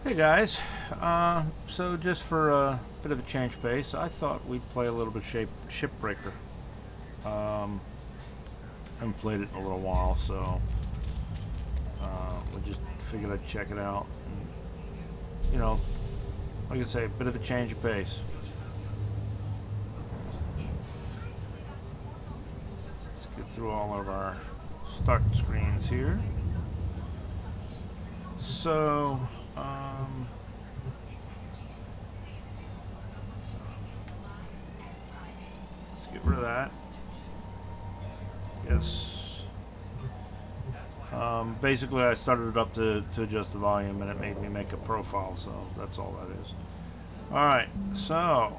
Hey guys, so just for a bit of a change of pace, I thought we'd play a little bit of Shipbreaker. Um, haven't played it in a little while, so we just figured I'd check it out. And, like I say, a bit of a change of pace. Let's get through all of our start screens here. So, let's get rid of that. Yes. Basically, I started it up to adjust the volume, and it made me make a profile, so that's all that is. Alright, so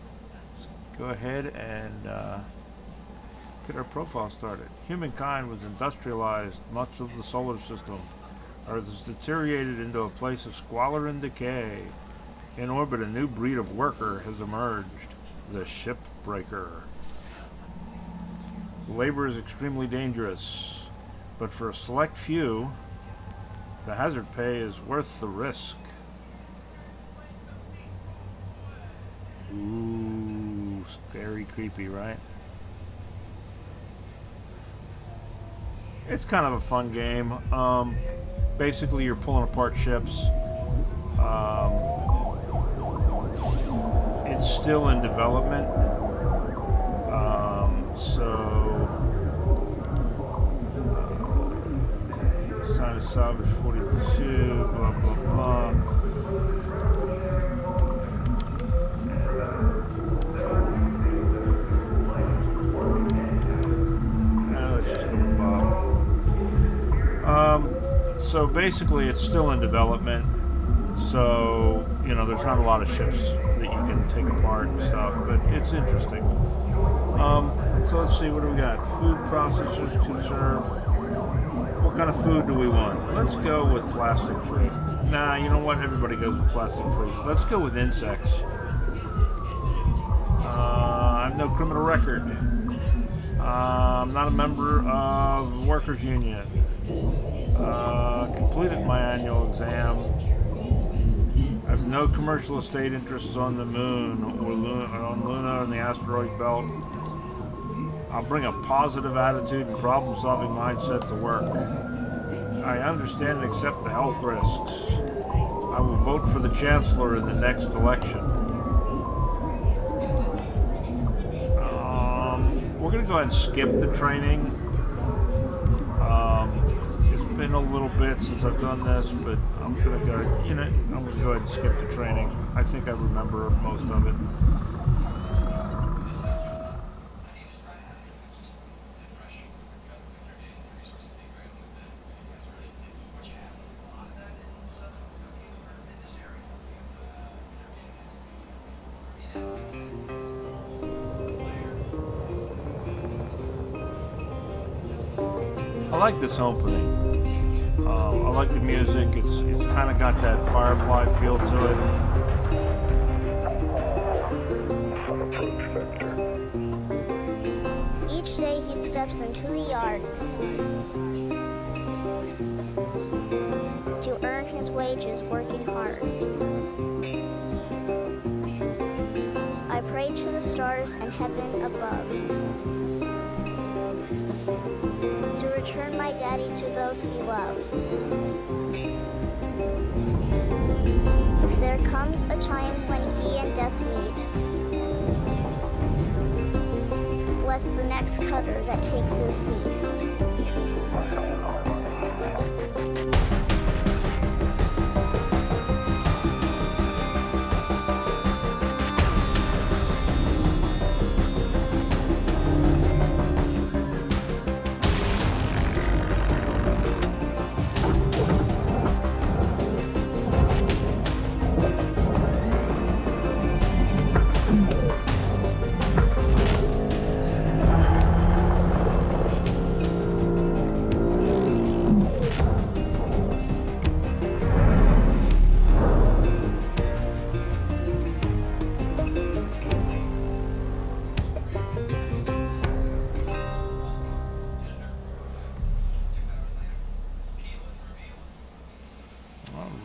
let's go ahead and get our profile started. Humankind was industrialized. Much of the solar system Earth has deteriorated into a place of squalor and decay. In orbit, a new breed of worker has emerged, the Shipbreaker. Labor is extremely dangerous, but for a select few, the hazard pay is worth the risk. Ooh, very creepy, right? It's kind of a fun game. Basically, you're pulling apart ships. It's still in development. Sign of Salvage 42, blah, blah, blah. Let's just go with Bob. So basically, it's still in development. So, there's not a lot of ships that you can take apart and stuff, but it's interesting. So let's see, what do we got? Food processors, conserve. What kind of food do we want? Let's go with plastic free. Nah, you know what? Everybody goes with plastic free. Let's go with insects. I have no criminal record. I'm not a member of the workers' union. Completed my annual exam. I have no commercial estate interests on the moon or on Luna and the asteroid belt. I'll bring a positive attitude and problem-solving mindset to work. I understand and accept the health risks. I will vote for the chancellor in the next election. We're going to go ahead and skip the training. It's been a little bit since I've done this, but I'm going to go ahead and skip the training. I think I remember most of it. I like this opening. I like the music. It's kind of got that Firefly feel to it. Each day he steps into the yard to earn his wages working hard. I pray to the stars and heaven above to return my daddy to those he loves. If there comes a time when he and death meet, bless the next cutter that takes his seat.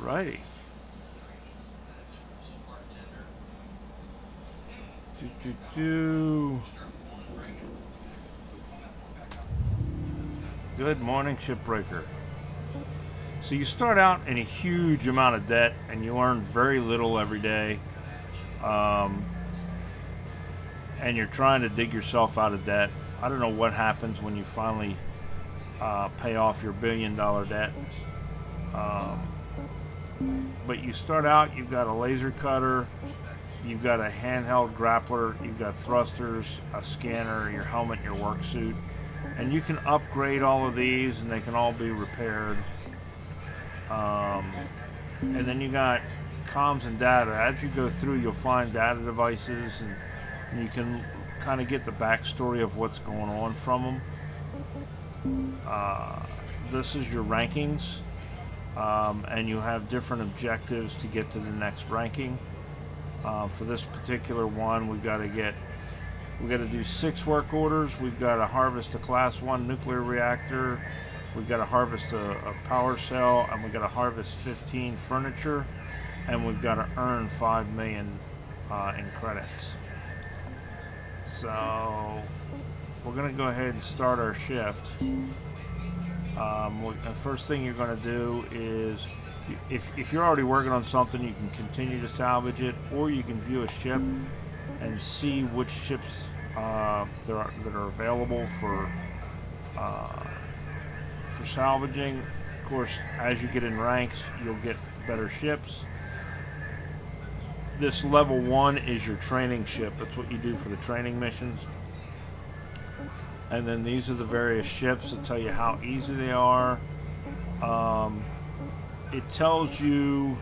Alrighty. Good morning, Shipbreaker. So you start out in a huge amount of debt and you earn very little every day. And you're trying to dig yourself out of debt. I don't know what happens when you finally pay off your $1 billion debt. But you start out, you've got a laser cutter, you've got a handheld grappler, you've got thrusters, a scanner, your helmet, your work suit. And you can upgrade all of these and they can all be repaired. And then you got comms and data. As you go through, you'll find data devices and you can kind of get the backstory of what's going on from them. This is your rankings. And you have different objectives to get to the next ranking. For this particular one, we got to do 6 work orders. We've got to harvest a class 1 nuclear reactor. We've got to harvest a power cell, and we've got to harvest 15 furniture, and we've got to earn 5 million in credits. So we're going to go ahead and start our shift. The first thing you're going to do is, if you're already working on something, you can continue to salvage it, or you can view a ship and see which ships that are available for salvaging. Of course, as you get in ranks, you'll get better ships. This level 1 is your training ship. That's what you do for the training missions. And then these are the various ships that tell you how easy they are. It tells you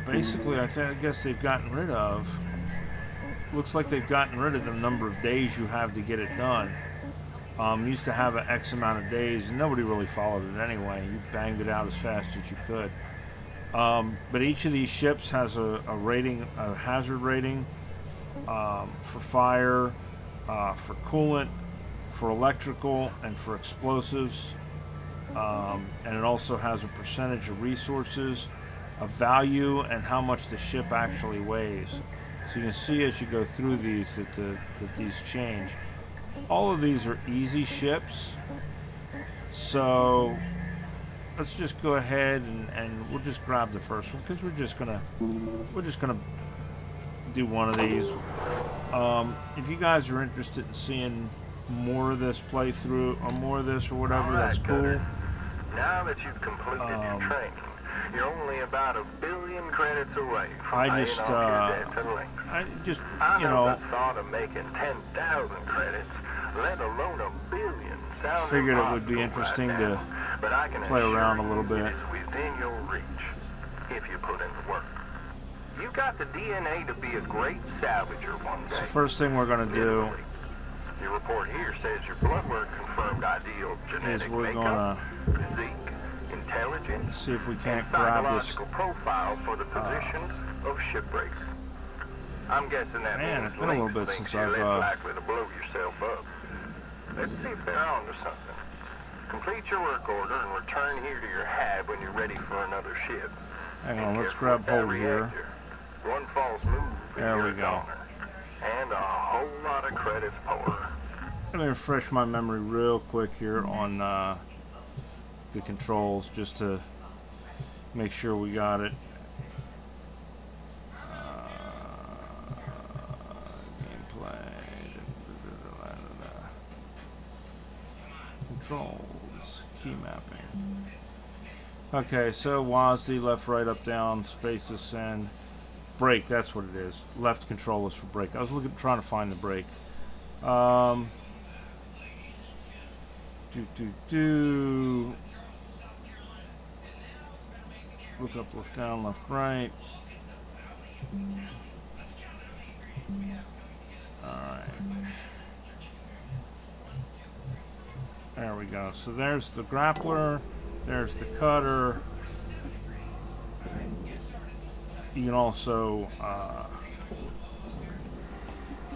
basically I guess they've gotten rid of, looks like they've gotten rid of the number of days you have to get it done. Used to have an X amount of days and nobody really followed it anyway. You banged it out as fast as you could. But each of these ships has a rating, a hazard rating, for fire, for coolant, for electrical, and for explosives. And it also has a percentage of resources, a value, and how much the ship actually weighs. So you can see as you go through these that these change. All of these are easy ships. So let's just go ahead and we'll just grab the first one because we're just gonna do one of these. If you guys are interested in seeing more of this playthrough or more of this or whatever, that's cool. Now that you've completed your training, you're only about 1 billion credits away from I paying just, off your debt to Link. I you know know, the thought of making 10,000 credits, let alone 1 billion, sounds figured it would be impossible interesting right to now, but I can play assure around a you little bit. It is within your reach if you put in the work. You've got the DNA to be a great salvager one day. So first thing we're gonna do Your report here says your blood work confirmed ideal genetic makeup, physique, intelligence, see if we can't and grab this. psychological profile for the position of Shipbreaker. I'm guessing that Man, means it's been a little Link bit thinks since you're I've, less likely to blow yourself up. Let's see if they're on to something. Complete your work order and return here to your hab when you're ready for another ship. Hang on, And let's careful with grab that hold here. reactor. One false move and There you're we a go. goner. And a whole lot of credits pour. Let me refresh my memory real quick here on the controls just to make sure we got it. Gameplay. Controls. Key mapping. Okay, so WASD, left, right, up, down, space, ascend. Brake, that's what it is. Left control is for brake. I was trying to find the brake. Look up, left, down, left, right. Alright. There we go. So there's the grappler. There's the cutter. You can also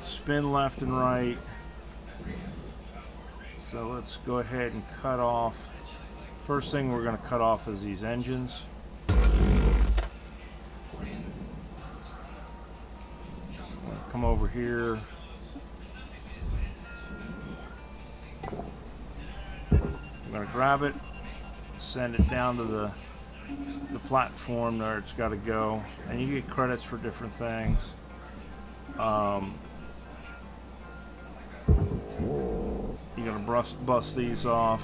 spin left and right. So let's go ahead and cut off First thing we're going to cut off is these engines. Come over here. I'm going to grab it, send it down to the platform where it's got to go, and you get credits for different things. You're going to bust these off.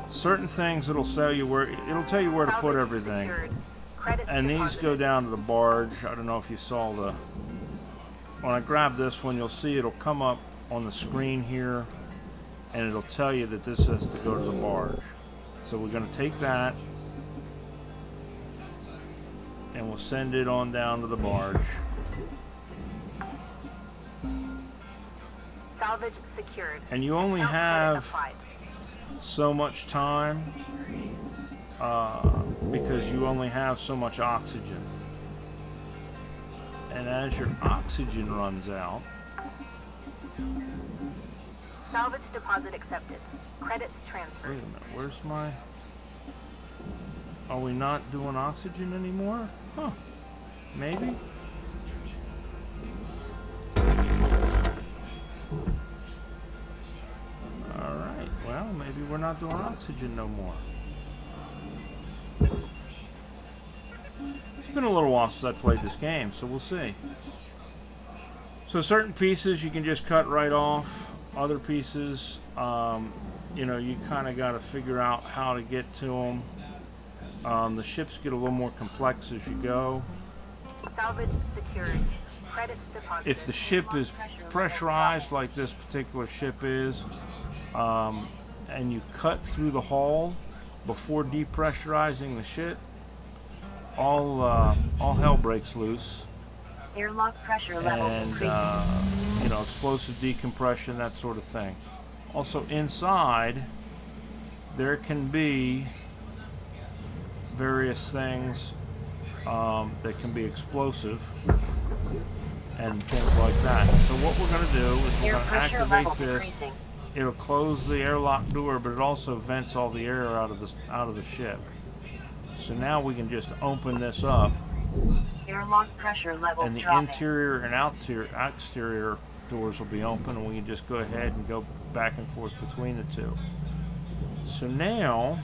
Certain things it'll tell you where to put everything. And these go down to the barge. I don't know if you saw when I grab this one, you'll see it'll come up on the screen here, and it'll tell you that this has to go to the barge. So we're going to take that, and we'll send it on down to the barge. Salvage secured. And you only have so much time because you only have so much oxygen. And as your oxygen runs out... Salvage deposit accepted. Credits transferred. Wait a minute, where's my... Are we not doing oxygen anymore? Huh. Maybe? Alright, well, maybe we're not doing oxygen no more. It's been a little while since I played this game, so we'll see. So certain pieces you can just cut right off. Other pieces, you know, you kind of got to figure out how to get to them. The ships get a little more complex as you go. Salvage secured. Credits deposited. If the ship is pressurized like this particular ship is, and you cut through the hull before depressurizing the ship, all hell breaks loose. Airlock pressure level And you know, explosive decompression, that sort of thing. Also inside there can be various things that can be explosive and things like that. So what we're going to do is we're going to activate this. It'll close the airlock door, but it also vents all the air out of the ship. So now we can just open this up, Airlock pressure level and the dropping. interior and exterior doors will be open, and we can just go ahead and go back and forth between the two. So now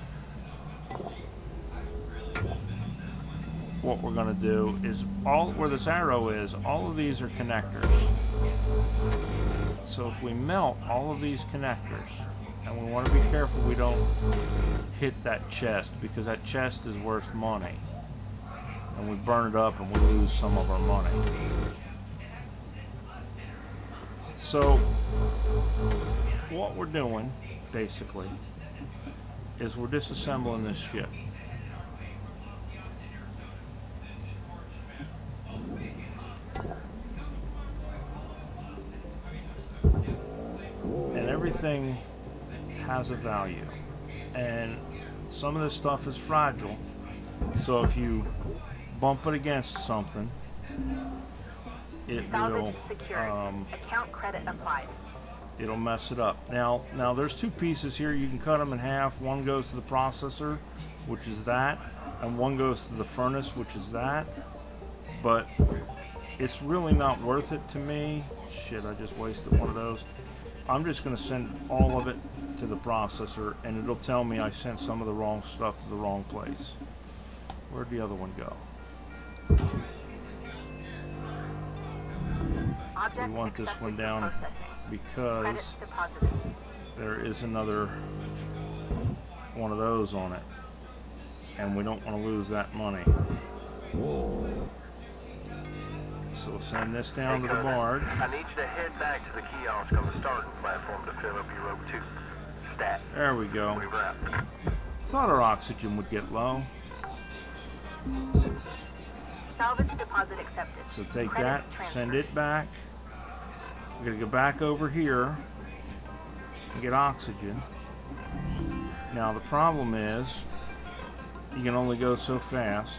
what we're going to do is, all where this arrow is, all of these are connectors. So if we melt all of these connectors, and we want to be careful we don't hit that chest, because that chest is worth money, and we burn it up and we lose some of our money. So what we're doing basically is we're disassembling this ship. And everything has a value, and some of this stuff is fragile, so if you bump it against something, it will account credit applied. It'll mess it up. Now there's two pieces here. You can cut them in half. One goes to the processor, which is that, and one goes to the furnace, which is that. But it's really not worth it to me. Shit, I just wasted one of those. I'm just going to send all of it to the processor, and it'll tell me I sent some of the wrong stuff to the wrong place. Where'd the other one go? We want this one down because there is another one of those on it, and we don't want to lose that money. So we'll send this down to the barge. I need you to head back to the kiosk on the starting platform to fill up your O2. Stat. There we go. We wrap. Thought our oxygen would get low. Salvage deposit accepted. So take Credit that, transferred. send it back. We're going to go back over here and get oxygen. Now the problem is you can only go so fast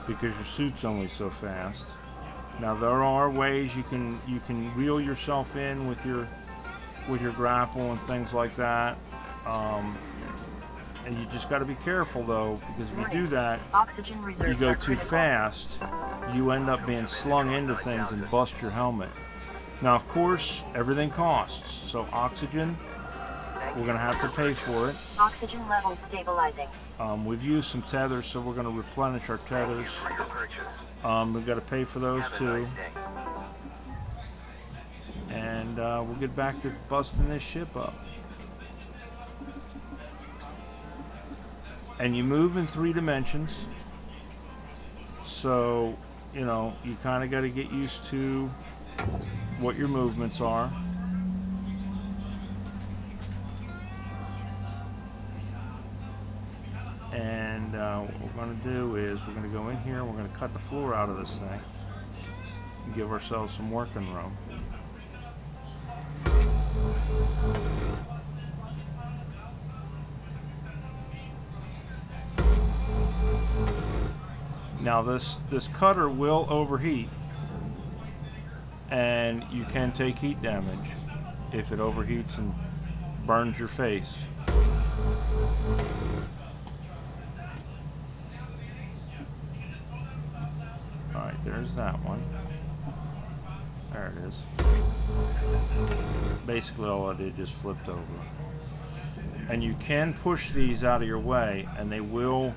because your suit's only so fast. Now there are ways you can reel yourself in with your grapple and things like that. And you just got to be careful though, because if you do that, Oxygen reserves you go are too critical. fast, you end up being slung into things and bust your helmet. Now, of course, everything costs. So oxygen, we're going to have to pay for it. Oxygen levels stabilizing. We've used some tethers, so we're going to replenish our tethers. For your purchase. We've got to pay for those Have a too. nice day. And we'll get back to busting this ship up. And you move in 3 dimensions. So, you know, you kind of got to get used to what your movements are. And what we're going to do is we're going to go in here, we're going to cut the floor out of this thing and give ourselves some working room. Now this cutter will overheat, and you can take heat damage if it overheats and burns your face. Alright, there's that one. There it is. Basically all I did just flipped over. And you can push these out of your way and it will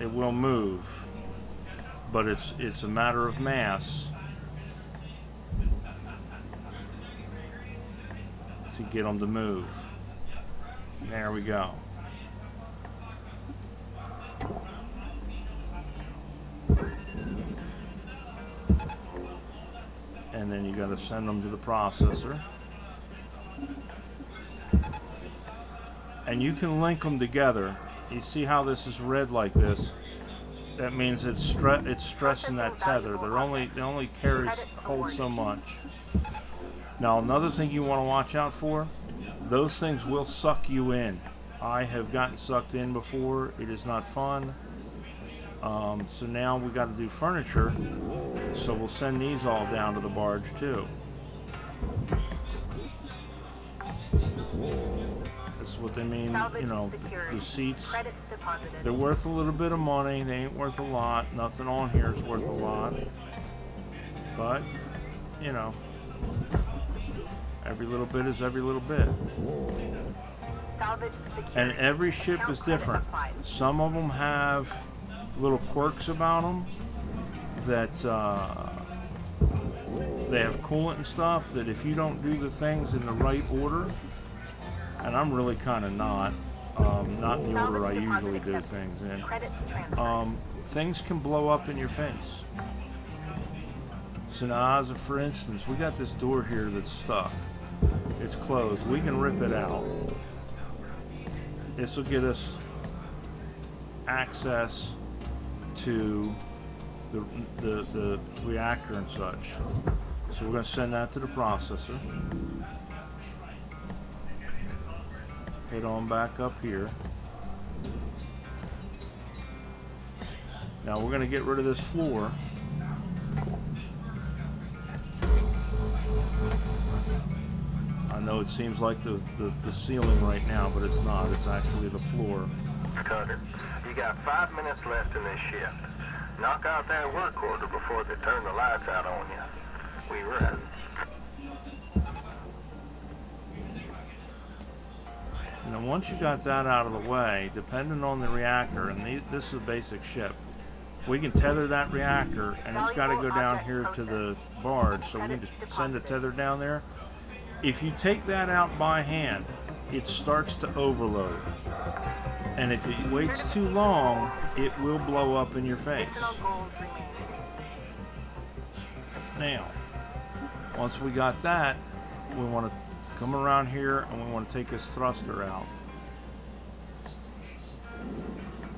move. But it's a matter of mass to get them to move. There we go. And then you got to send them to the processor. And you can link them together. You see how this is red like this? That means it's stressing that tether. They only hold so much. Now another thing you want to watch out for, those things will suck you in. I have gotten sucked in before. It is not fun. So now we got to do furniture. So we'll send these all down to the barge too. That's what they mean, you know, the seats. Credits deposited. They're worth a little bit of money. They ain't worth a lot. Nothing on here is worth a lot. But, you know, every little bit is every little bit. Salvage secured. And every ship is different. Some of them have little quirks about them that they have coolant and stuff that if you don't do the things in the right order, and I'm really kind of not in the order I usually do things in, Credits transferred. things can blow up in your face. So now, as a for instance, we got this door here that's stuck. It's closed. We can rip it out. This will get us access to the reactor and such. So we're going to send that to the processor. Head on back up here. Now we're going to get rid of this floor. I know it seems like the ceiling right now, but it's not. It's actually the floor. Tucker, you got 5 minutes left in this shift. Knock out that work order before they turn the lights out on you. We run. Now once you got that out of the way, depending on the reactor, and this is a basic ship, we can tether that reactor, and it's got to go down here to the barge, so we can just send a tether down there. If you take that out by hand, it starts to overload. And if it waits too long, it will blow up in your face. Additional goals remain. Now, once we got that, we want to come around here and we want to take this thruster out.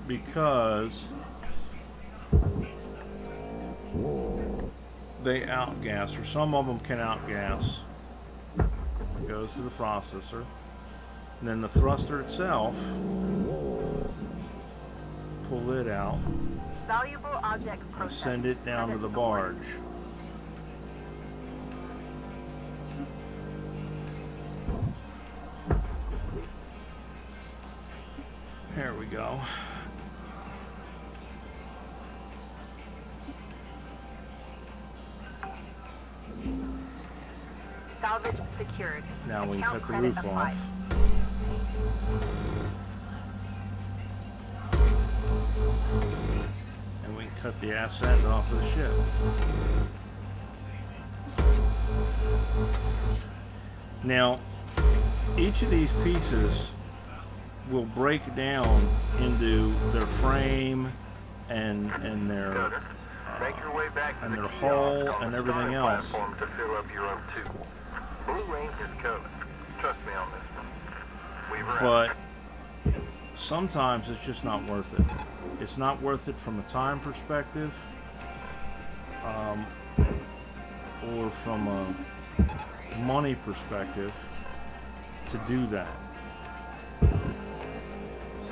Because they outgas, or some of them can outgas. It goes to the processor. And then the thruster itself, pull it out, Valuable object processed. send it down to the barge. Here we go. Salvage secured. Now we can Account cut the credit roof applied. off. And we can cut the ass end off of the ship. Now, each of these pieces will break down into their frame and their Cutter, make your way back to and the their kiosk hull on and the everything starting else. platform to fill up your own tube. Blue ink is coming. Trust me on this one. Weaver out. But sometimes it's just not worth it. It's not worth it from a time perspective, or from a money perspective to do that.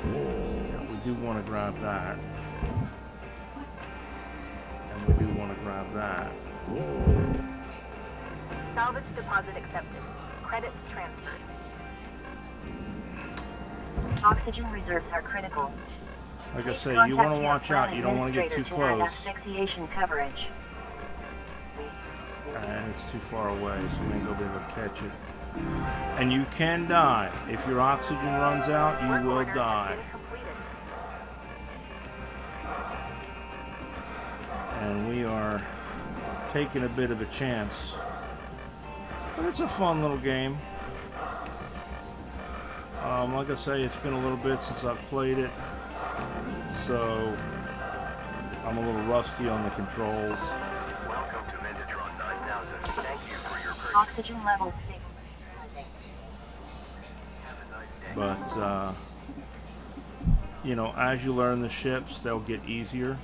Yeah, we do want to grab that. And we do want to grab that. Salvage deposit accepted. Credits transferred. Oxygen reserves are critical. Like I Please say, you contact want to your watch out. plant You don't want to get too administrator to add close. asphyxiation coverage. And it's too far away, so we ain't gonna be able to catch it. And you can die. If your oxygen runs out, Work you will order has die. been completed. And we are taking a bit of a chance. But it's a fun little game. Like I say, it's been a little bit since I've played it. So I'm a little rusty on the controls. Welcome to Metatron 9000. Thank you for your purchase. Oxygen levels stable. But, you know, as you learn the ships, they'll get easier.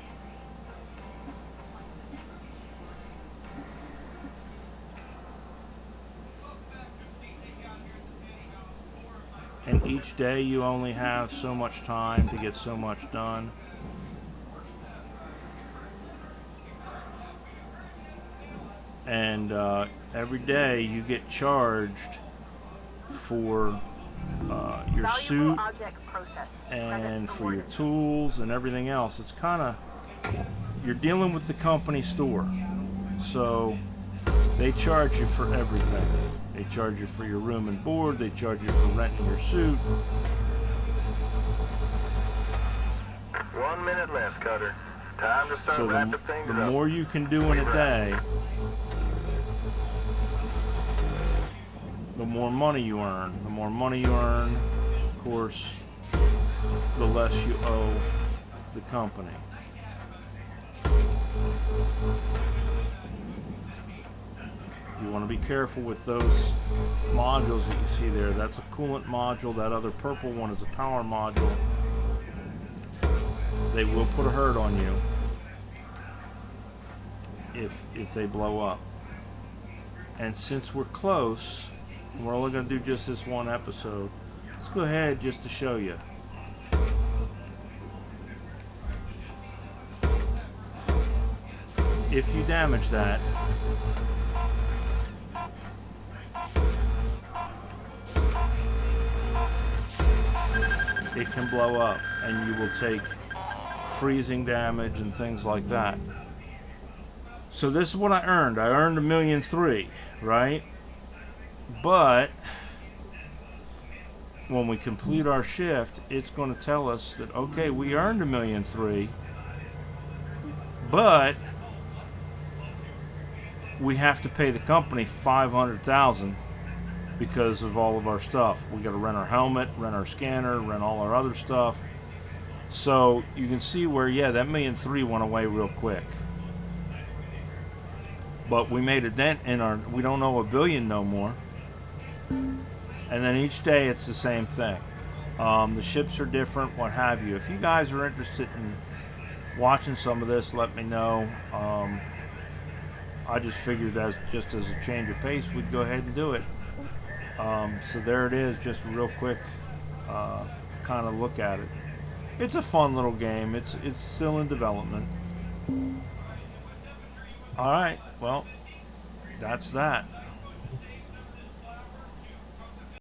And each day you only have so much time to get so much done. And every day you get charged for your Valuable suit object processed. and Credits for your awarded. tools and everything else. It's kind of, you're dealing with the company store, so they charge you for everything. They charge you for your room and board, they charge you for renting your suit. 1 minute left, Cutter. Time to start So wrapping the things up. more you can do in a day, the more money you earn. The more money you earn, of course, the less you owe the company. You want to be careful with those modules that you see there. That's a coolant module. That other purple one is a power module. They will put a hurt on you if they blow up. And since we're close, and we're only going to do just this one episode, let's go ahead just to show you. If you damage that, it can blow up and you will take freezing damage and things like that. So this is what I earned. I earned 1.3 million, right? But when we complete our shift, it's going to tell us that, okay, we earned 1.3 million, but we have to pay the company $500,000 because of all of our stuff. We got to rent our helmet, rent our scanner, rent all our other stuff. So you can see where, yeah, that 1.3 million went away real quick. But we made a dent in our, we don't owe $1 billion no more. And then each day it's the same thing. The ships are different, what have you. If you guys are interested in watching some of this, let me know. I just figured just as a change of pace, we'd go ahead and do it. So there it is, just a real quick kind of look at it. It's a fun little game. It's still in development. All right, well, that's that.